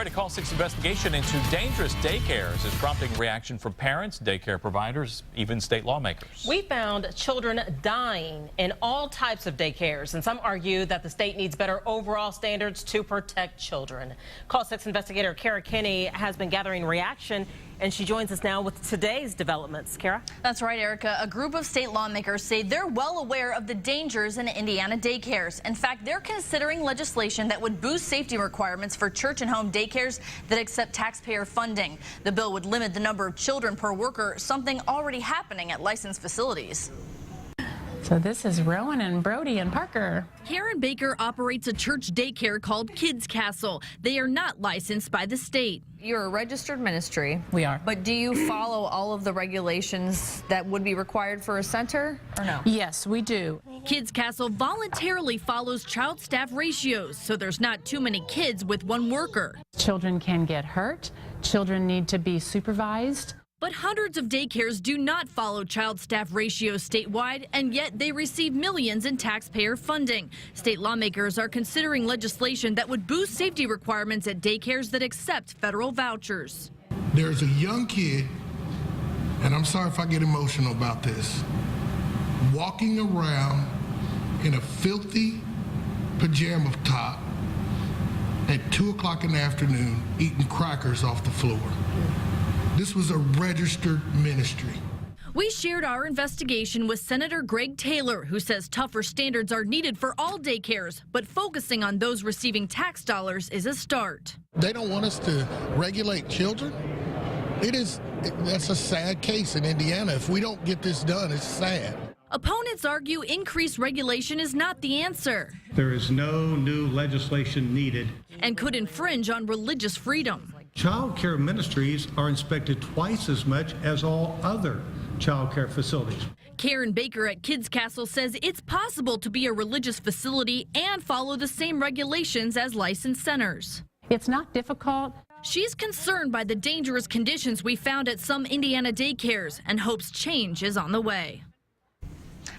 right, a Call 6 investigation into dangerous daycares is prompting reaction from parents, daycare providers, even state lawmakers. We found children dying in all types of daycares, and some argue that the state needs better overall standards to protect children. Call 6 investigator Kara Kinney has been gathering reaction, and she joins us now with today's developments. Kara? That's right, Erica. A group of state lawmakers say they're well aware of the dangers in Indiana daycares. In fact, they're considering legislation that would boost safety requirements for church and home daycares that accept taxpayer funding. The bill would limit the number of children per worker, something already happening at licensed facilities. So this is Rowan and Brody and Parker. Karen Baker operates a church daycare called Kids Castle. They are not licensed by the state. You're a registered ministry. We are. But do you follow all of the regulations that would be required for a center or no? Yes, we do. Kids Castle voluntarily follows child staff ratios, so there's not too many kids with one worker. Children can get hurt. Children need to be supervised. But hundreds of daycares do not follow child staff ratios statewide, and yet they receive millions in taxpayer funding. State lawmakers are considering legislation that would boost safety requirements at daycares that accept federal vouchers. There's a young kid, and I'm sorry if I get emotional about this, walking around in a filthy pajama top at 2 o'clock in the afternoon eating crackers off the floor. This was a registered ministry. We shared our investigation with Senator Greg Taylor, who says tougher standards are needed for all daycares, but focusing on those receiving tax dollars is a start. They don't want us to regulate children. That's a sad case in Indiana. If we don't get this done, it's sad. Opponents argue increased regulation is not the answer. There is no new legislation needed And could infringe on religious freedom. Child care ministries are inspected twice as much as all other child care facilities. Karen Baker at Kids Castle says it's possible to be a religious facility and follow the same regulations as licensed centers. It's not difficult. She's concerned by the dangerous conditions we found at some Indiana daycares and hopes change is on the way.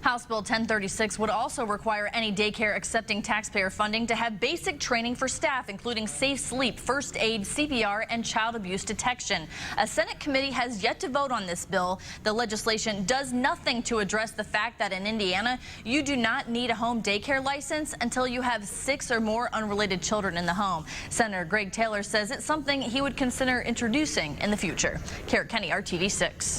House Bill 1036 would also require any daycare accepting taxpayer funding to have basic training for staff, including safe sleep, first aid, CPR, and child abuse detection. A Senate committee has yet to vote on this bill. The legislation does nothing to address the fact that in Indiana, you do not need a home daycare license until you have 6 or more unrelated children in the home. Senator Greg Taylor says it's something he would consider introducing in the future. Kara Kenny, RTV6.